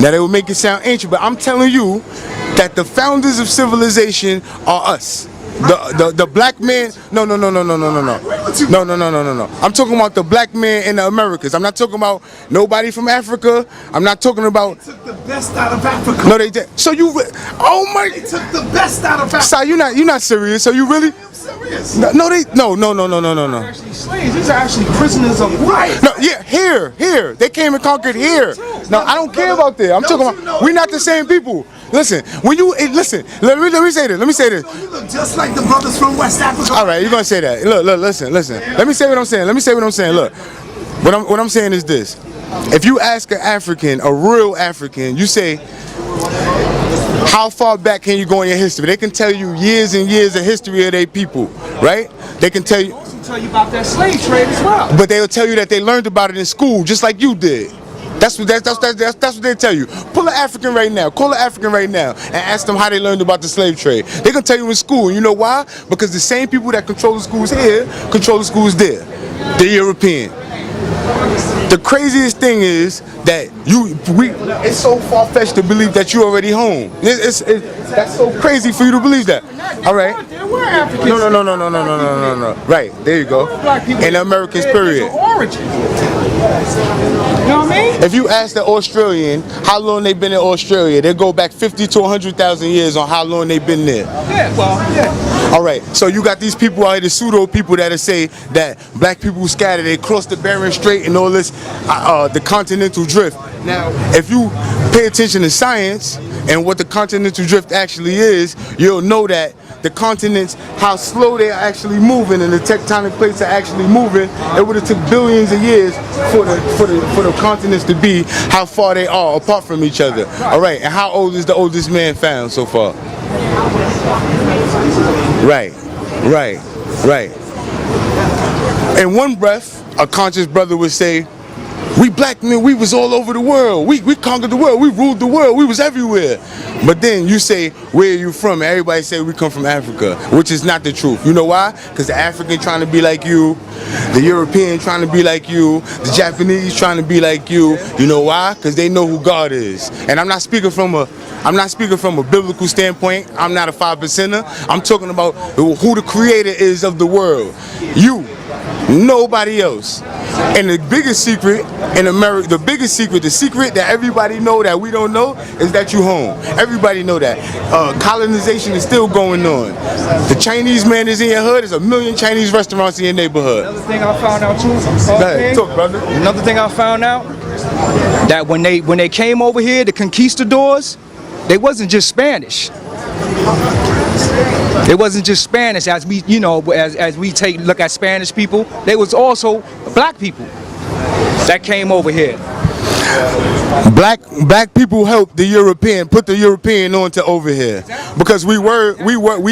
Now they will make it sound ancient, but I'm telling you that the founders of civilization are us. The black man. No. I'm talking about the black man in the Americas. I'm not talking about nobody from Africa. I'm not talking about. They took the best out of Africa. No, they did. So you. Oh my. They took the best out of Africa. Si, you're not serious. So you really? I'm serious. No. Actually slaves. These are actually prisoners of war. No, yeah, here. They came and conquered here. No, I don't care about that. I'm talking about. We're not the same people. Listen, when you listen, let me say this. You look just like the brothers from West Africa. All right, you're gonna say that. Look, listen. Let me say what I'm saying. Look, what I'm saying is this: if you ask an African, a real African, you say, how far back can you go in your history? They can tell you years and years of history of their people, right? They can tell you. Tell you about that slave trade as well. But they'll tell you that they learned about it in school, just like you did. That's what they tell you. Pull an African right now, call an African right now, and ask them how they learned about the slave trade. They can tell you in school. And you know why? Because the same people that control the schools here control the schools there. The European. The craziest thing is that it's so far-fetched to believe that you're already home. That's so crazy for you to believe that. All right. There were Africans. No. Right, there you go. In the Americans, period. Origin. You know what I mean? If you ask the Australian how long they've been in Australia, they go back 50 to 100,000 years on how long they've been there. Yeah. All right, so you got these people out here, the pseudo people that say that black people scattered, they crossed the Bering Strait and all this, the continental drift. Now, if you pay attention to science and what the continental drift actually is, you'll know that the continents, how slow they are actually moving and the tectonic plates are actually moving. It would have took billions of years for the continents to be how far they are apart from each other. All right, and how old is the oldest man found so far? Right. In one breath, a conscious brother would say, we black men, we was all over the world. We conquered the world. We ruled the world. We was everywhere. But then you say, where are you from? And everybody say we come from Africa, which is not the truth. You know why? Because the African trying to be like you, the European trying to be like you, the Japanese trying to be like you. You know why? Because they know who God is. And I'm not speaking from a biblical standpoint. I'm not a 5%er. I'm talking about who the creator is of the world. You. Nobody else. And the biggest secret in America, the secret that everybody know that we don't know is that you home. Everybody know that. Colonization is still going on. The Chinese man is in your hood. There's a million Chinese restaurants in your neighborhood. Another thing I found out too. Talk, brother. Another thing I found out, that when they came over here, the conquistadors, they wasn't just Spanish. It wasn't just Spanish, as we, as we look at Spanish people. They was also black people that came over here. Black people helped the European, put the European onto over here, because we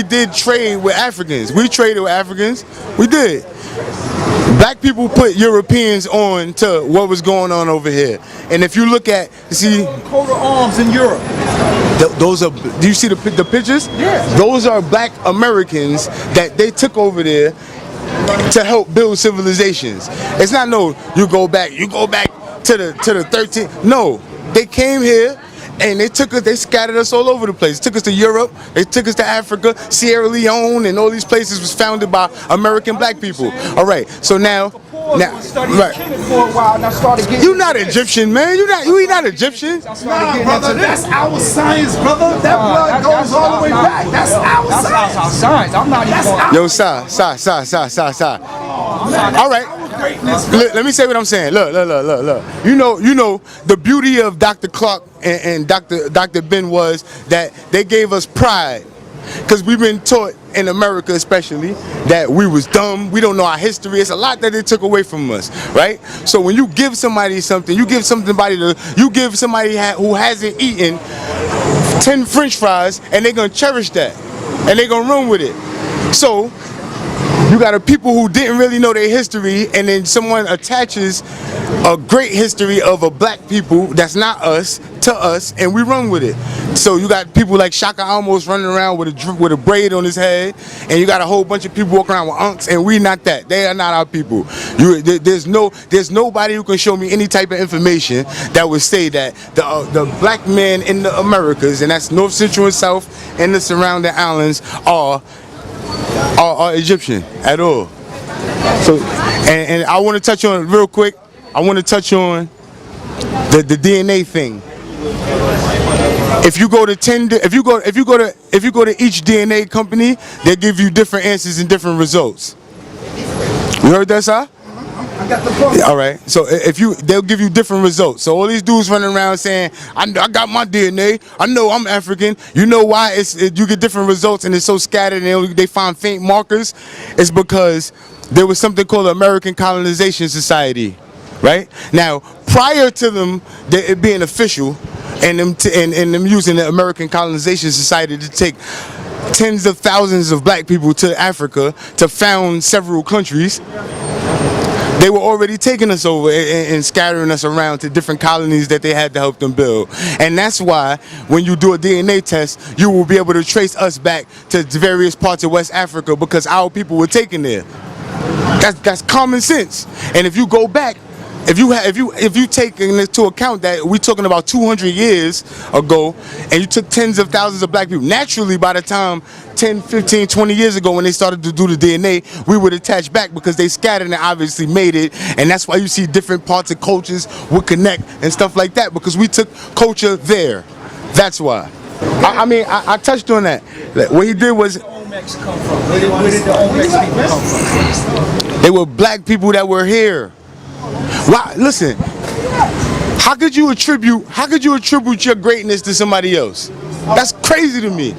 did trade with Africans. We traded with Africans. We did. Black people put Europeans on to what was going on over here. And if you look at, coat of arms in Europe. Those are, do you see the pictures? Yeah. Those are black Americans that they took over there to help build civilizations. It's not you go back to the 13th. No, they came here and they scattered us all over the place. Took us to Europe, they took us to Africa, Sierra Leone, and all these places was founded by American black people. All right, so now right. You're not Egyptian, man. You not Egyptian. Nah, brother, that's our science, brother. That blood goes all the way back. That's our science. That's our science. I'm not even. Yo, Sa. All right. Let me say what I'm saying. Look. You know the beauty of Dr. Clark and Dr. Ben was that they gave us pride. Because we've been taught in America especially that we was dumb, we don't know our history. It's a lot that they took away from us, right? So when you give somebody something, you give somebody who hasn't eaten 10 French fries, and they're gonna cherish that and they're gonna run with it. So you got a people who didn't really know their history, and then someone attaches a great history of a black people that's not us to us, and we run with it. So you got people like Shaka Almost running around with a braid on his head, and you got a whole bunch of people walking around with unks, and we not that. They are not our people. There's nobody who can show me any type of information that would say that the black men in the Americas, and that's North, Central, and South, and the surrounding islands are Egyptian at all. So, and I want to touch on real quick. I want to touch on the DNA thing. If you go to each DNA company, they give you different answers and different results. You heard that, sir? I got the book. Yeah, all right. So they'll give you different results. So all these dudes running around saying, I got my DNA. I know I'm African. You know why you get different results and it's so scattered and they find faint markers? It's because there was something called the American Colonization Society, right? Now, prior to them it being official and them using the American Colonization Society to take tens of thousands of black people to Africa to found several countries, they were already taking us over and scattering us around to different colonies that they had to help them build. And that's why when you do a DNA test, you will be able to trace us back to various parts of West Africa because our people were taken there. That's common sense. And if you go back, if you take into account that we're talking about 200 years ago, and you took tens of thousands of black people, naturally by the time 10, 15, 20 years ago when they started to do the DNA, we would attach back because they scattered and obviously made it, and that's why you see different parts of cultures would connect and stuff like that because we took culture there. That's why. I touched on that. What he did was, Where did the Olmecs people come from? they were black people that were here. Why? Listen. How could you attribute your greatness to somebody else? That's crazy to me.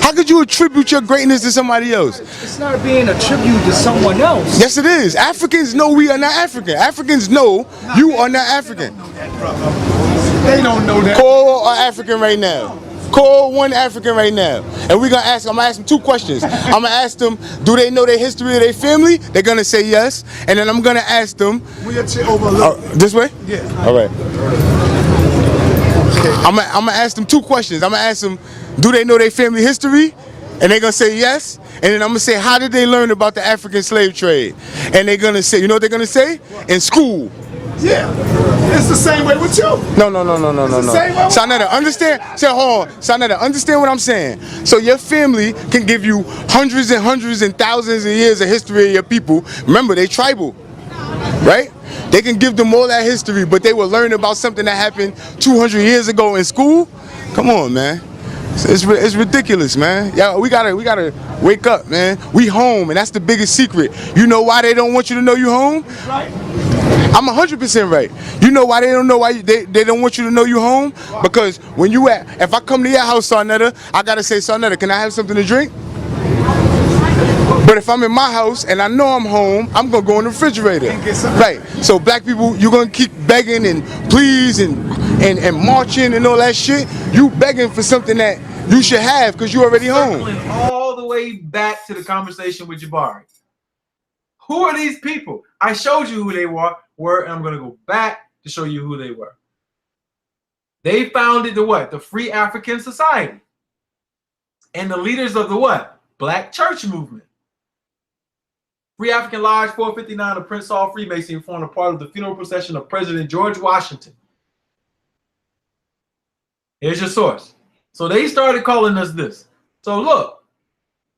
How could you attribute your greatness to somebody else? It's not being attributed to someone else. Yes, it is. Africans know we are not African. Africans know you are not African. They don't know that. Call are African right now. Call one African right now. And I'm gonna ask them 2 questions. I'm gonna ask them, do they know the history of their family? They're gonna say yes. And then I'm gonna ask them, this way? Yeah. All right. I'm gonna ask them 2 questions. I'm gonna ask them, do they know their family history? And they're gonna say yes. And then I'm gonna say, how did they learn about the African slave trade? And they're gonna say, you know what they're gonna say? In school. Yeah. It's the same way with you. No. same way with- Sa Neter, understand? Say, hold on. Sa Neter, understand what I'm saying. So your family can give you hundreds and hundreds and thousands of years of history of your people. Remember, they tribal, right? They can give them all that history, but they will learn about something that happened 200 years ago in school. Come on, man. It's ridiculous, man. Yeah, we gotta wake up, man. We home, and that's the biggest secret. You know why they don't want you to know you home? Right. I'm 100% right. You know why they don't know why they don't want you to know you home? Because when you if I come to your house, Sa Neter, I gotta say, Sa Neter, can I have something to drink? But if I'm in my house and I know I'm home, I'm gonna go in the refrigerator. Right. So black people, you're gonna keep begging and please and marching and all that shit. You begging for something that you should have because you already home. Circling all the way back to the conversation with Jabari. Who are these people? I showed you who they were, and I'm gonna go back to show you who they were. They founded the what? The Free African Society. And the leaders of the what? Black church movement. Free African Lodge 459 of Prince Hall Freemasonry formed a part of the funeral procession of President George Washington. Here's your source. So they started calling us this. So look,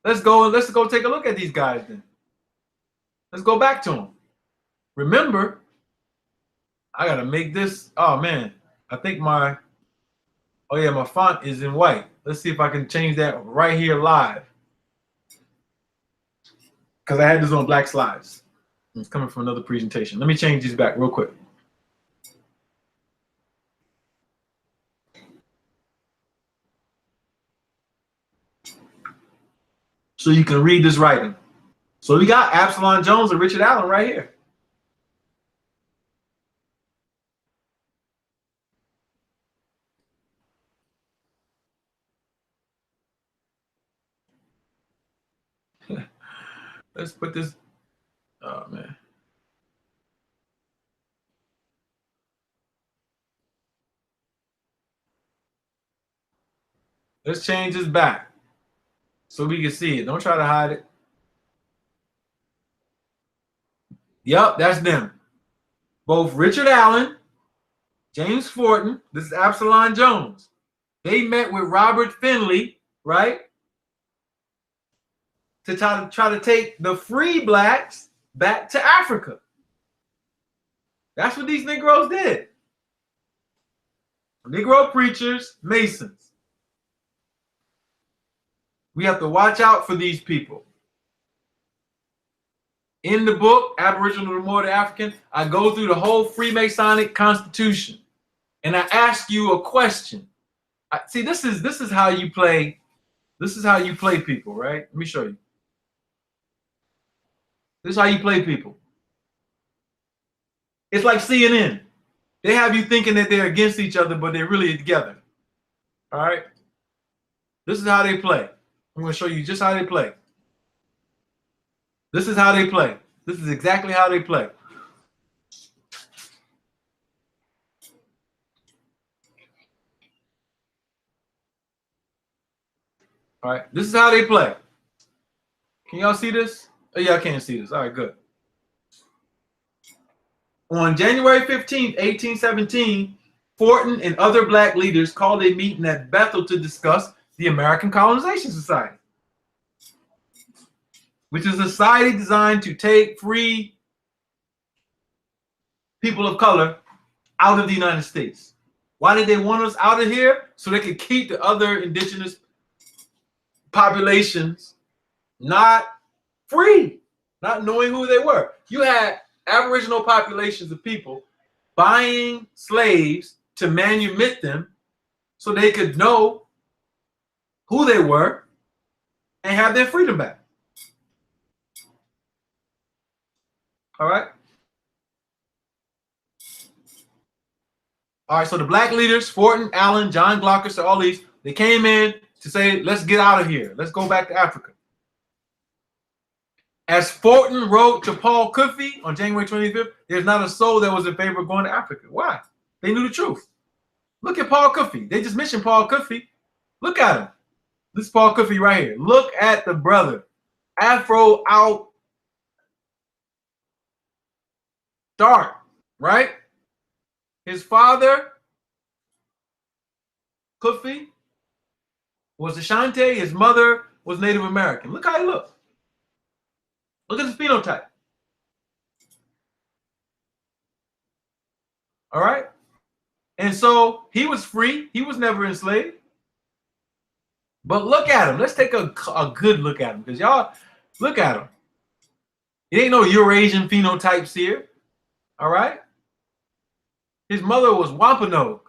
let's go take a look at these guys then. Let's go back to them. Remember, I gotta make this. Oh man, I think my font is in white. Let's see if I can change that right here live. Because I had this on black slides. It's coming from another presentation. Let me change these back real quick. So you can read this writing. So we got Absalom Jones and Richard Allen right here. Let's put this. Oh man. Let's change this back so we can see it. Don't try to hide it. Yep, that's them. Both Richard Allen, James Fortin, this is Absalom Jones. They met with Robert Finley, right? To try to take the free blacks back to Africa. That's what these Negroes did. Negro preachers, Masons. We have to watch out for these people. In the book, Aboriginal to More African, I go through the whole Freemasonic Constitution, and I ask you a question. See, this is how you play. This is how you play people, right? Let me show you. This is how you play people. It's like CNN. They have you thinking that they're against each other, but they're really together. All right? This is how they play. I'm going to show you just how they play. This is how they play. This is exactly how they play. All right, this is how they play. Can y'all see this? Oh, yeah, I can't see this. All right, good. On January 15th, 1817, Fortin and other black leaders called a meeting at Bethel to discuss the American Colonization Society, which is a society designed to take free people of color out of the United States. Why did they want us out of here? So they could keep the other indigenous populations not free, not knowing who they were. You had Aboriginal populations of people buying slaves to manumit them so they could know who they were and have their freedom back. All right. All right, so the black leaders, Fortin, Allen, John Glocker, all these, they came in to say, let's get out of here. Let's go back to Africa. As Fortin wrote to Paul Cuffey on January 25th, there's not a soul that was in favor of going to Africa. Why? They knew the truth. Look at Paul Cuffey. They just mentioned Paul Cuffey. Look at him. This is Paul Cuffey right here. Look at the brother. Afro out dark, right? His father, Cuffey, was Ashanti. His mother was Native American. Look how he looks. Look at his phenotype. All right? And so he was free. He was never enslaved. But look at him. Let's take a good look at him, because y'all, look at him. It ain't no Eurasian phenotypes here. All right? His mother was Wampanoag.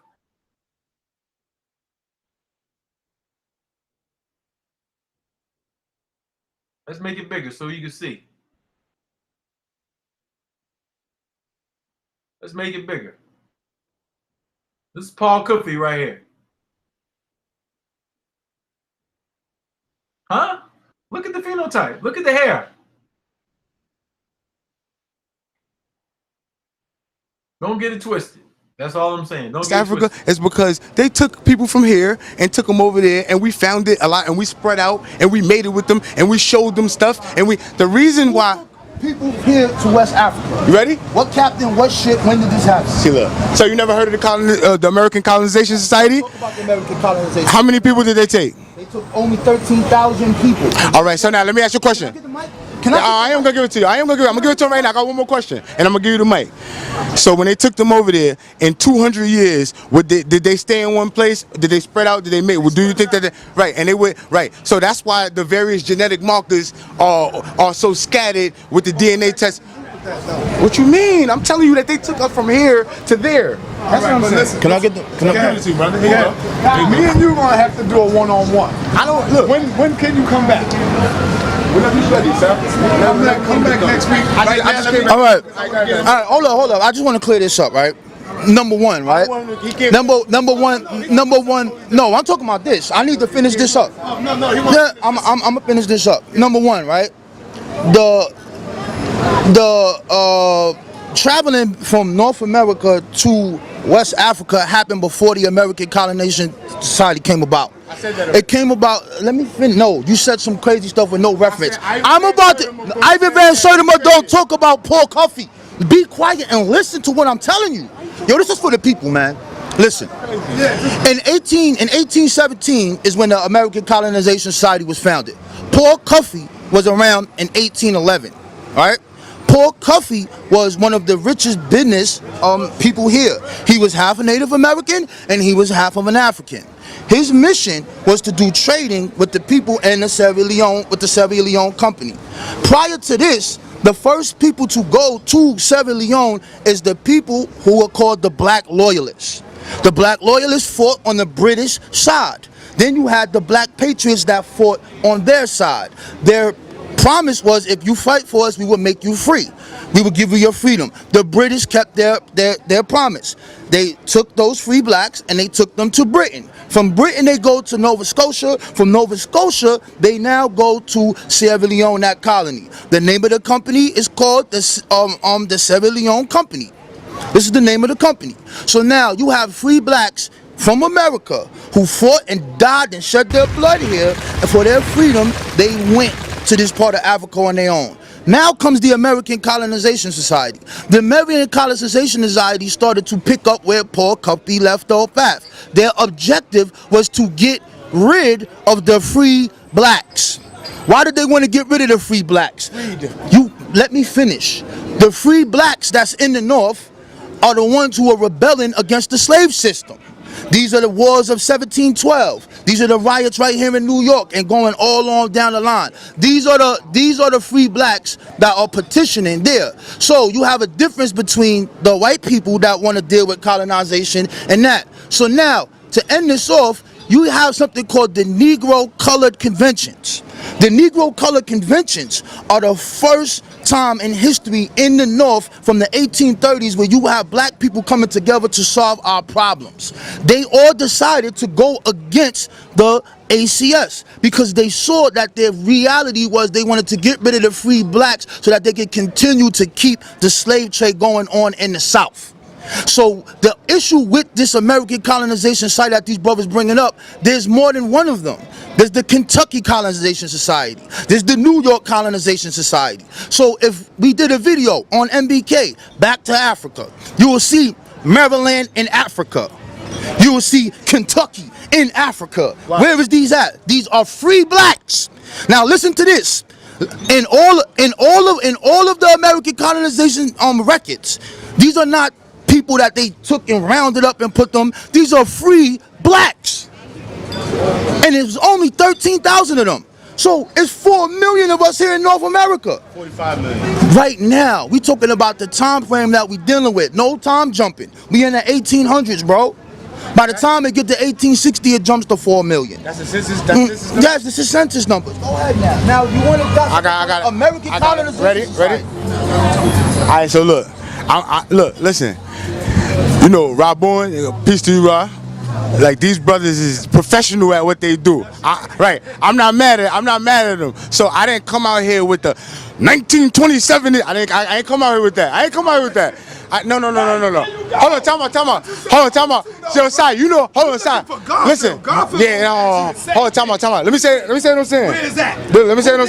Let's make it bigger so you can see. Let's make it bigger. This is Paul Cuffey right here. Huh? Look at the phenotype. Look at the hair. Don't get it twisted. That's all I'm saying. Don't get Africa is because they took people from here and took them over there, and we found it a lot, and we spread out, and we made it with them, and we showed them stuff, and the reason why people here to West Africa. You ready? What captain? What ship? When did this happen? See, look. So you never heard of the American Colonization Society? Talk about the American colonization. How many people did they take? They took only 13,000 people. All right. So now let me ask you a question. I am gonna give it to you. I'm gonna give it to him right now. I got one more question, and I'm gonna give you the mic. So when they took them over there, in 200 years, did they stay in one place? Did they spread out? Did they make? Do you think that right? And they went right. So that's why the various genetic markers are so scattered with the DNA test. What you mean? I'm telling you that they took us from here to there. That's what I'm saying. Listen, can I get the? Can I give it to you, brother? Me and you gonna have to do a one-on-one. I don't look. When can you come back? Whenever you're ready, sir. Come back next week. All right. Hold up. I just want to clear this up, right? Number one, right? Number one. No, I'm talking about this. I need to finish this up. Yeah, I'm gonna finish this up. Number one, right? The traveling from North America to West Africa happened before the American Colonization Society came about. It came about. Let me finish. No, you said some crazy stuff with no reference. I'm about to. Ivan Van Sertima don't talk about Paul Cuffey. Be quiet and listen to what I'm telling you. Yo, this is for the people, man. Listen. In 1817 is when the American Colonization Society was founded. Paul Cuffey was around in 1811. All right. Paul Cuffey was one of the richest business people here. He was half a Native American and he was half of an African. His mission was to do trading with the people in the Sierra Leone, with the Sierra Leone Company. Prior to this, the first people to go to Sierra Leone is the people who were called the Black Loyalists. The Black Loyalists fought on the British side. Then you had the Black Patriots that fought on their side. Their promise was, if you fight for us, we will make you free. We will give you your freedom. The British kept their promise. They took those free blacks and they took them to Britain. From Britain, they go to Nova Scotia. From Nova Scotia, they now go to Sierra Leone, that colony. The name of the company is called the Sierra Leone Company. This is the name of the company. So now you have free blacks from America who fought and died and shed their blood here, and for their freedom, they went to this part of Africa on their own. Now comes the American Colonization Society. The American Colonization Society started to pick up where Paul Cuffey left off at. Their objective was to get rid of the free blacks. Why did they want to get rid of the free blacks? You let me finish. The free blacks that's in the North are the ones who are rebelling against the slave system. These are the wars of 1712. These are the riots right here in New York and going all on down the line. These are the free blacks that are petitioning there. So you have a difference between the white people that want to deal with colonization and that. So now, to end this off, you have something called the Negro Colored Conventions. The Negro Colored Conventions are the first time in history in the North from the 1830s where you have black people coming together to solve our problems. They all decided to go against the ACS because they saw that their reality was they wanted to get rid of the free blacks so that they could continue to keep the slave trade going on in the South. So the issue with this American Colonization Society that these brothers bringing up, there's more than one of them. There's the Kentucky Colonization Society. There's the New York Colonization Society. So if we did a video on MBK, Back to Africa, you will see Maryland in Africa. You will see Kentucky in Africa. Wow. Where is these at? These are free blacks. Now listen to this. In all of the American colonization records, these are not people that they took and rounded up and put them. These are free blacks. And it was only 13,000 of them. So it's 4 million of us here in North America. 45 million. Right now, we talking about the time frame that we dealing with. No time jumping. We in the 1800s, bro. By the time it get to 1860, it jumps to 4 million. That's the census. Census number? Yes, this is census numbers. Go ahead now. Now you want to I got it. American colonization. Ready? All right, so look, look, listen. You know, Rob Bourne, peace to you, Rob. Like, these brothers is professional at what they do. I'm not mad at them. So I didn't come out here with the 1927. I ain't come out here with that. No. Hold on, time out. Yo, Sai, you know, hold on, Sai. Listen. Yeah, hold on, time out. Let me say what I'm saying. Where is that? Let me say what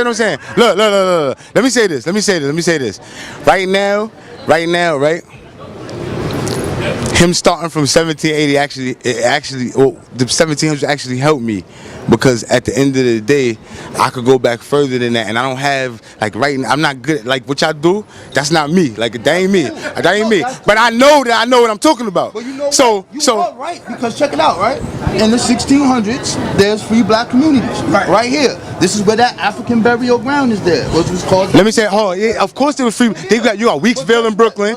I'm saying. Look. Let me say this. Right now, right? Him starting from 1780 the 1700s actually helped me, because at the end of the day, I could go back further than that, and I don't have, like, I'm not good at, like, what y'all do. That's not me. Like, that ain't me. But I know what I'm talking about. But you know what? You are right, because check it out, right? In the 1600s, there's free black communities right here. This is where that African burial ground is there, which was called. Let me say, of course there was free. You got Weeksville in Brooklyn.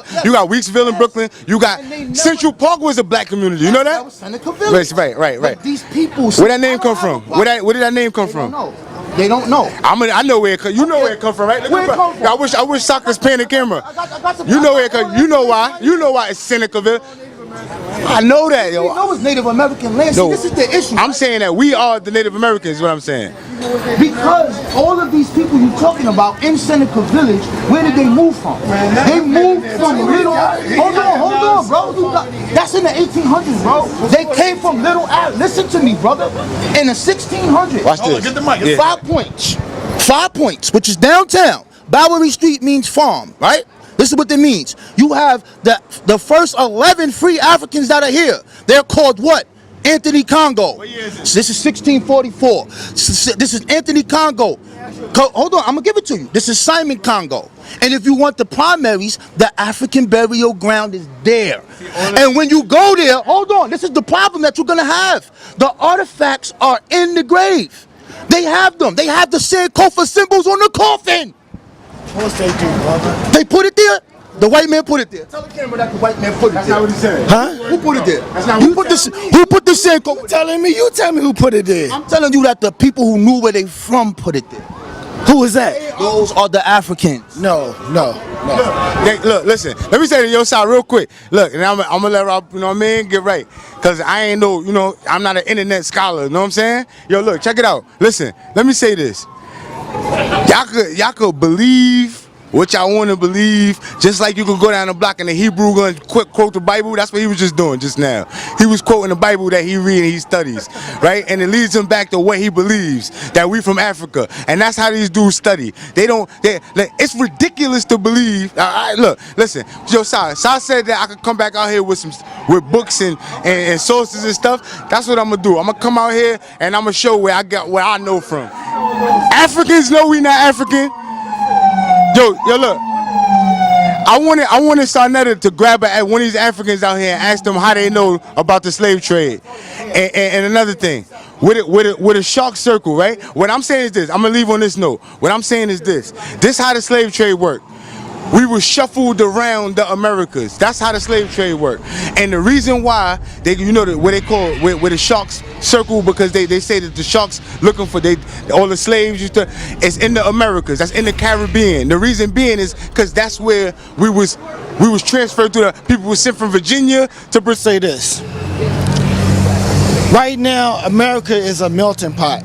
You got Central Park was a black community. You know that? That was Seneca Village. Right. But these people. Where that name come from? Where did that name come from? They don't know. I know where it comes. You know where it come from, right? Where it come from? I wish Soccer's paying the camera. You know where it comes. You know why it's Senecaville. I know that, yo. You know it's Native American land. See, No, this is the issue. I'm saying that we are the Native Americans, is what I'm saying. Because all of these people you're talking about in Seneca Village, where did they move from? They moved from Little. Hold on, bro. That's in the 1800s, bro. They came from Little. Listen to me, brother. In the 1600s. Watch this. Get the mic. Yeah. 5 points. 5 points, which is downtown. Bowery Street means farm, right? This is what it means. You have the first 11 free Africans that are here. They're called what? Anthony Congo. What year is it? This is 1644. This is Anthony Congo. Hold on, I'm gonna give it to you. This is Simon Congo. And if you want the primaries, the African burial ground is there. And when you go there, hold on, this is the problem that you're gonna have. The artifacts are in the grave. They have them. They have the Sankofa symbols on the coffin. Of course they do, brother. They put it there. The white man put it there. Tell the camera that the white man put it That's there. not what he said. Huh? Who put it there? That's not Who what put the Sankofa? Telling me, you tell me who put it there. I'm telling you that the people who knew where they from put it there. Who is that? Those are the Africans. No. Look, listen. Let me say to your side real quick. Look, and I'm gonna let Rob, you know what I mean, get right. Cause I ain't no, you know, I'm not an internet scholar. You know what I'm saying? Yo, look, check it out. Listen, let me say this. Y'all could believe what y'all want to believe, just like you could go down the block and the Hebrew gonna quote the Bible. That's what he was just doing just now. He was quoting the Bible that he read and he studies, right? And it leads him back to what he believes, that we from Africa, and that's how these dudes study. It's ridiculous to believe. Look, listen, Joe Sa said that I could come back out here with books and sources and stuff. That's what I'm gonna do. I'm gonna come out here and I'm gonna show where I know from. Africans know we not African. Yo, look. I wanted Sa Neter to grab one of these Africans out here and ask them how they know about the slave trade. And another thing, with a shark circle, right? What I'm saying is this. I'm gonna leave on this note. What I'm saying is this. This how the slave trade worked. We were shuffled around the Americas. That's how the slave trade worked. And the reason why what they call where the sharks circle, because they say that the sharks looking for all the slaves it's in the Americas. That's in the Caribbean. The reason being is because that's where we was transferred to. The people were sent from Virginia to Say this. Right now, America is a melting pot.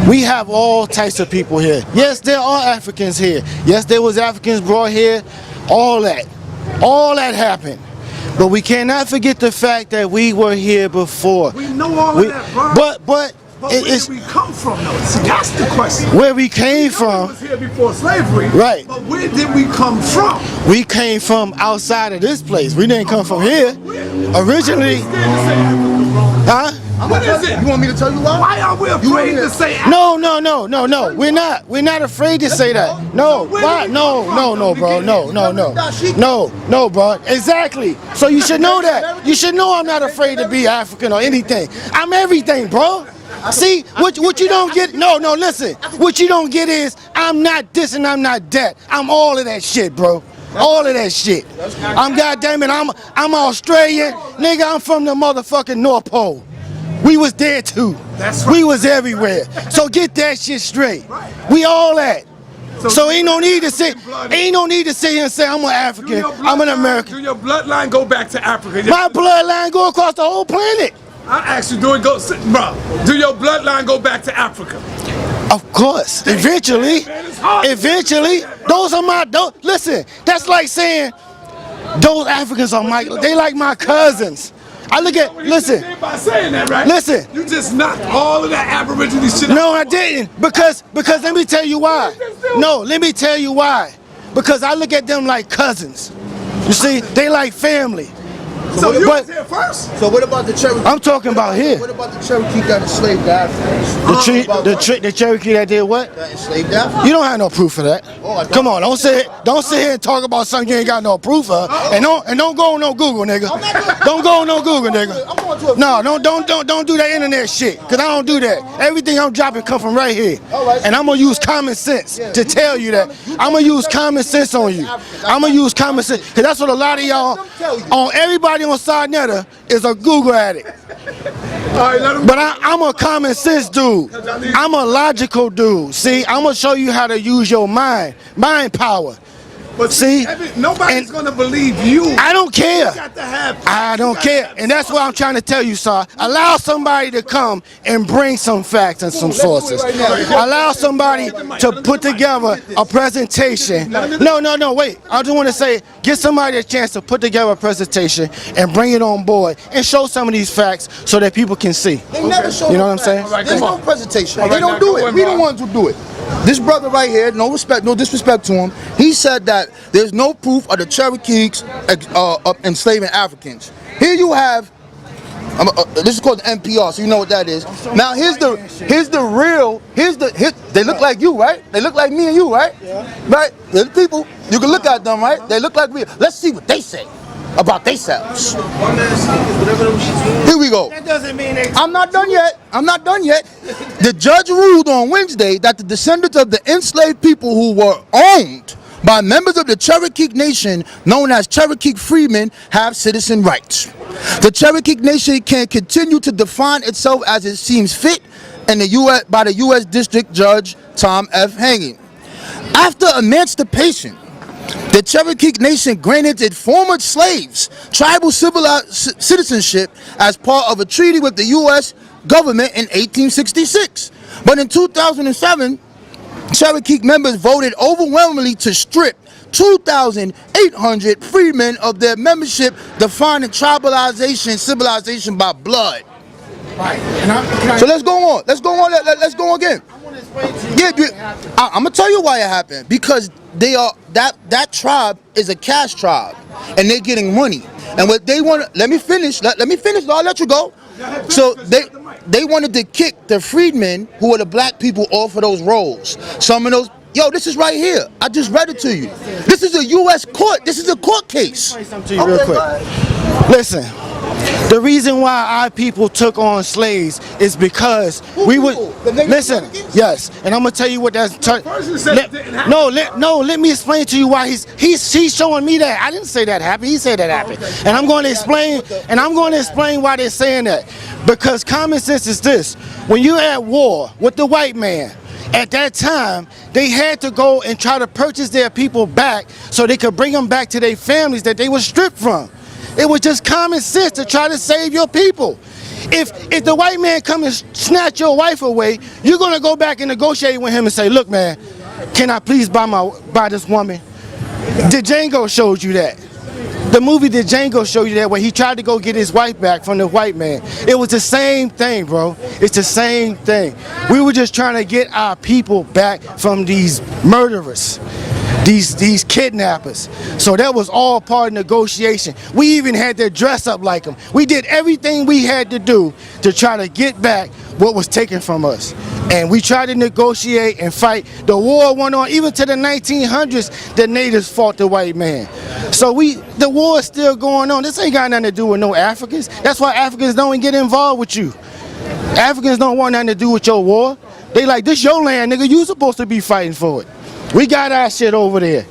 We have all types of people here. Yes, there are Africans here. Yes, there was Africans brought here. All that happened. But we cannot forget the fact that we were here before. We know all of that, bro. But where did we come from, though? See, that's the question. Where we came from. We was here before slavery. Right. But where did we come from? We came from outside of this place. We didn't come from here. Originally. Huh? What is it? You want me to tell you why? Why are we afraid to say Africa? No. We're not afraid to say that. No. Why? No, bro. No, bro. Exactly. So you should know that. You should know I'm not afraid to be African or anything. I'm everything, bro. See, what you don't get, no, listen. What you don't get is I'm not this and I'm not that. I'm all of that shit, bro. All of that shit. I'm goddamn it, I'm Australian. Nigga, I'm from the motherfucking North Pole. We was there too. That's right. We was everywhere. So get that shit straight. We all that. So ain't no need to sit here and say I'm an African, I'm an American. Do your bloodline go back to Africa? My bloodline go across the whole planet. I asked you, do your bloodline go back to Africa? Of course. Eventually. Listen, that's like saying those Africans are they like my cousins. Listen. By saying that, right? Listen. You just knocked all of that Aboriginal shit out. No, I didn't. Because let me tell you why. No, let me tell you why. Because I look at them like cousins. You see, they like family. So you was here first? So what about the Cherokee? I'm talking about here. What about the Cherokee that enslaved the Africans? The Cherokee that did what? That enslaved Africans? You don't have no proof of that. Come on, don't sit here and talk about something you ain't got no proof of. And don't go on no Google, nigga. Don't go on no Google, nigga. No, don't do that internet shit. Cause I don't do that. Everything I'm dropping come from right here. And I'm gonna use common sense to tell you that. I'm gonna use common sense on you. I'm gonna use common sense. Cause that's what a lot of y'all on everybody on Sa Neter is a Google addict. But I'm a common sense dude. I'm a logical dude. See, I'm gonna show you how to use your mind power. But See? nobody's And gonna believe you. I don't care. You got to have. I don't care. And that's what I'm trying to tell you, sir. Allow somebody to come and bring some facts and some sources. Allow somebody to put together a presentation. No, wait. I just want to say, give somebody a chance to put together a presentation and bring it on board and show some of these facts so that people can see. They never show You know what I'm saying? There's no presentation. All They right, don't now do go it. in, We the Bob. ones who do it. This brother right here, no disrespect to him, he said that there's no proof of the Cherokees enslaving Africans. Here you have, this is called the NPR, so you know what that is. Now here's the real, they look like you, right? They look like me and you, right? Yeah. Right? They're the people, you can look at them, right? They look like me. Let's see what they say about themselves. Here we go. That doesn't mean they... I'm not done yet. I'm not done yet. The judge ruled on Wednesday that the descendants of the enslaved people who were owned by members of the Cherokee Nation, known as Cherokee freemen, have citizen rights. The Cherokee Nation can continue to define itself as it seems fit in the US, by the U.S. District Judge Tom F. Hanging. After emancipation, the Cherokee Nation granted its former slaves tribal citizenship as part of a treaty with the U.S. government in 1866. But in 2007, Cherokee members voted overwhelmingly to strip 2,800 freemen of their membership, defining tribalization, civilization by blood. Right. So let's go on. Let's go on. Let's go again. I'm gonna tell you why it happened. Because they are that tribe is a cash tribe, and they're getting money. And what they want, let me finish. Let me finish. I'll let you go. So they wanted to kick the freedmen, who are the black people, off of those rolls. Some of those. Yo, this is right here. I just read it to you. This is a U.S. court. This is a court case. Something to you real quick. Listen. The reason why our people took on slaves is because we would listen. Yes, and I'm gonna tell you what that's. Let me explain to you why he's showing me that. I didn't say that happened. He said that happened, and I'm going to explain. And I'm going to explain why they're saying that. Because common sense is this: when you're at war with the white man, at that time, they had to go and try to purchase their people back so they could bring them back to their families that they were stripped from. It was just common sense to try to save your people. If the white man come and snatch your wife away, you're gonna go back and negotiate with him and say, look man, can I please buy this woman? The Django showed you that. The movie The Django showed you that, where he tried to go get his wife back from the white man. It was the same thing, bro. It's the same thing. We were just trying to get our people back from these murderers, these kidnappers. So that was all part of negotiation. We even had to dress up like them. We did everything we had to do to try to get back what was taken from us. And we tried to negotiate and fight. The war went on even to the 1900s. The natives fought the white man. So the war is still going on. This ain't got nothing to do with no Africans. That's why Africans don't get involved with you. Africans don't want nothing to do with your war. They like, this your land, nigga. You supposed to be fighting for it. We got our shit over there.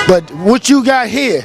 But what you got here